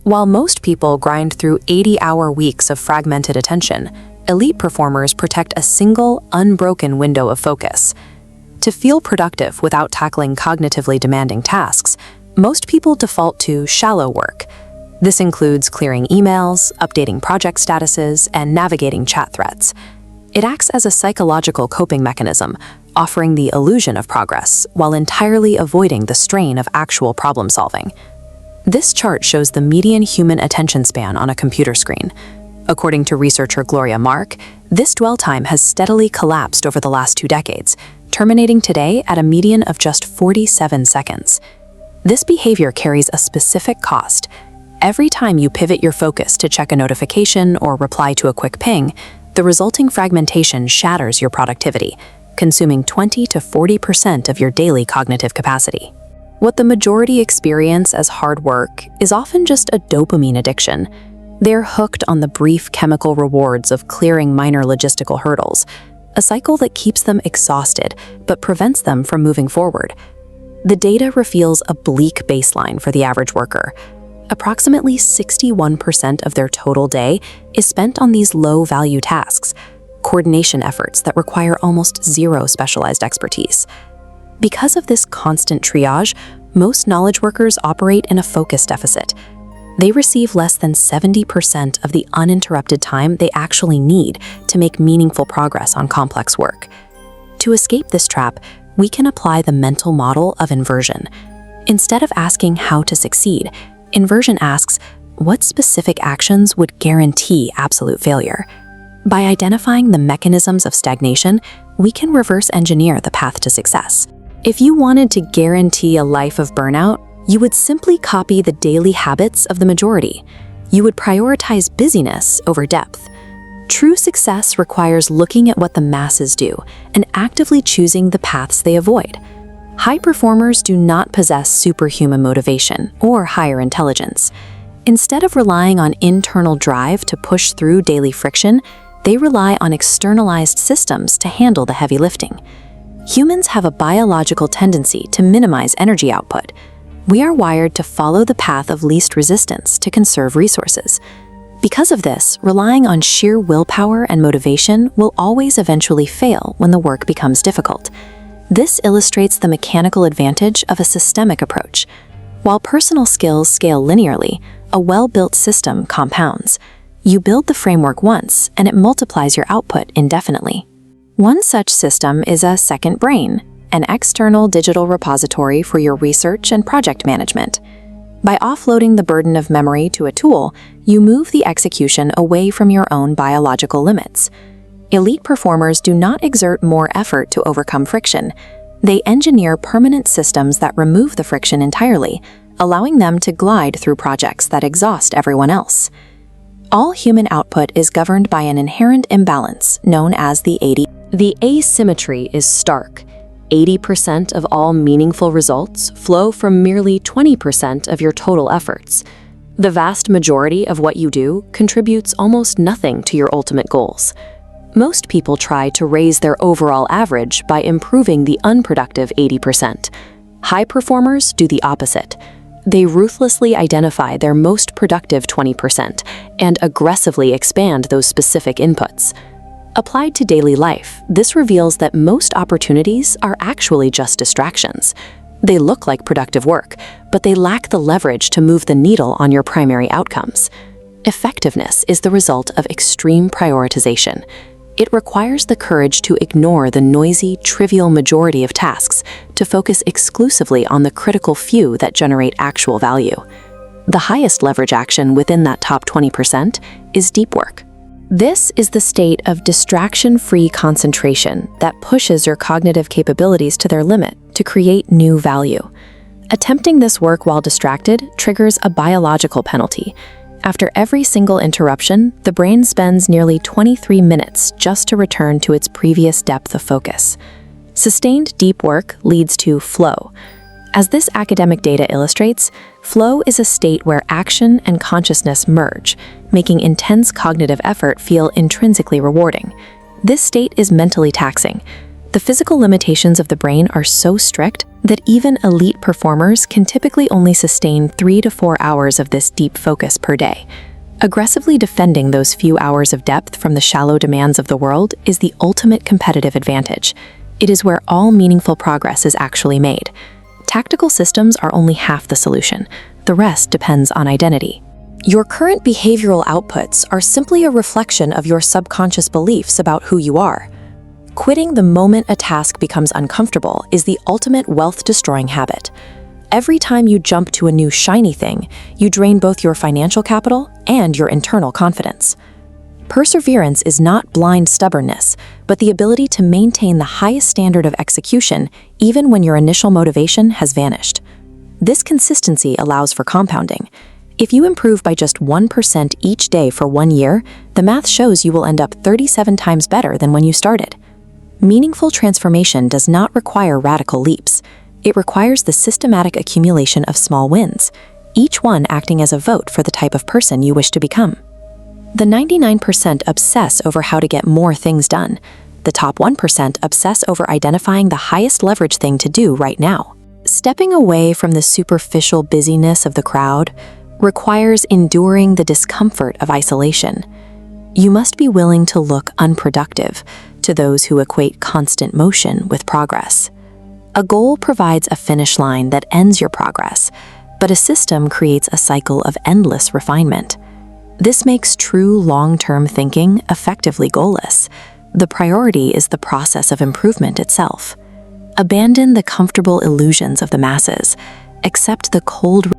While most people grind through 80-hour weeks of fragmented attention, elite performers protect a single, unbroken window of focus. To feel productive without tackling cognitively demanding tasks, most people default to shallow work. This includes clearing emails, updating project statuses, and navigating chat threads. It acts as a psychological coping mechanism, offering the illusion of progress while entirely avoiding the strain of actual problem solving. This chart shows the median human attention span on a computer screen. According to researcher Gloria Mark, this dwell time has steadily collapsed over the last 2 decades, terminating today at a median of just 47 seconds. This behavior carries a specific cost. Every time you pivot your focus to check a notification or reply to a quick ping, the resulting fragmentation shatters your productivity, consuming 20 to 40% of your daily cognitive capacity. What the majority experience as hard work is often just a dopamine addiction. They're hooked on the brief chemical rewards of clearing minor logistical hurdles, a cycle that keeps them exhausted but prevents them from moving forward. The data reveals a bleak baseline for the average worker. Approximately 61% of their total day is spent on these low-value tasks, coordination efforts that require almost zero specialized expertise. Because of this constant triage, most knowledge workers operate in a focus deficit. They receive less than 70% of the uninterrupted time they actually need to make meaningful progress on complex work. To escape this trap, we can apply the mental model of inversion. Instead of asking how to succeed, inversion asks, what specific actions would guarantee absolute failure? By identifying the mechanisms of stagnation, we can reverse engineer the path to success. If you wanted to guarantee a life of burnout, you would simply copy the daily habits of the majority. You would prioritize busyness over depth. True success requires looking at what the masses do and actively choosing the paths they avoid. High performers do not possess superhuman motivation or higher intelligence. Instead of relying on internal drive to push through daily friction, they rely on externalized systems to handle the heavy lifting. Humans have a biological tendency to minimize energy output. We are wired to follow the path of least resistance to conserve resources. Because of this, relying on sheer willpower and motivation will always eventually fail when the work becomes difficult. This illustrates the mechanical advantage of a systemic approach. While personal skills scale linearly, a well-built system compounds. You build the framework once, and it multiplies your output indefinitely. One such system is a second brain, an external digital repository for your research and project management. By offloading the burden of memory to a tool, you move the execution away from your own biological limits. Elite performers do not exert more effort to overcome friction. They engineer permanent systems that remove the friction entirely, allowing them to glide through projects that exhaust everyone else. All human output is governed by an inherent imbalance known as the 80. The asymmetry is stark. 80% of all meaningful results flow from merely 20% of your total efforts. The vast majority of what you do contributes almost nothing to your ultimate goals. Most people try to raise their overall average by improving the unproductive 80%. High performers do the opposite. They ruthlessly identify their most productive 20% and aggressively expand those specific inputs. Applied to daily life, this reveals that most opportunities are actually just distractions. They look like productive work, but they lack the leverage to move the needle on your primary outcomes. Effectiveness is the result of extreme prioritization. It requires the courage to ignore the noisy, trivial majority of tasks to focus exclusively on the critical few that generate actual value. The highest leverage action within that top 20% is deep work. This is the state of distraction-free concentration that pushes your cognitive capabilities to their limit to create new value. Attempting this work while distracted triggers a biological penalty. After every single interruption, the brain spends nearly 23 minutes just to return to its previous depth of focus. Sustained deep work leads to flow. As this academic data illustrates, flow is a state where action and consciousness merge, making intense cognitive effort feel intrinsically rewarding. This state is mentally taxing. The The physical limitations of the brain are so strict that even elite performers can typically only sustain 3 to 4 hours of this deep focus per day. Aggressively defending those few hours of depth from the shallow demands of the world is the ultimate competitive advantage. It is where all meaningful progress is actually made. Tactical systems are only half the solution. The rest depends on identity. Your current behavioral outputs are simply a reflection of your subconscious beliefs about who you are. Quitting the moment a task becomes uncomfortable is the ultimate wealth-destroying habit. Every time you jump to a new shiny thing, you drain both your financial capital and your internal confidence. Perseverance is not blind stubbornness, but the ability to maintain the highest standard of execution even when your initial motivation has vanished. This consistency allows for compounding. If you improve by just 1% each day for 1 year, the math shows you will end up 37 times better than when you started. Meaningful transformation does not require radical leaps. It requires the systematic accumulation of small wins, each one acting as a vote for the type of person you wish to become. The 99% obsess over how to get more things done. The top 1% obsess over identifying the highest leverage thing to do right now. Stepping away from the superficial busyness of the crowd requires enduring the discomfort of isolation. You must be willing to look unproductive to those who equate constant motion with progress. A goal provides a finish line that ends your progress, but a system creates a cycle of endless refinement. This makes true long-term thinking effectively goalless. The priority is the process of improvement itself. Abandon the comfortable illusions of the masses. Accept the cold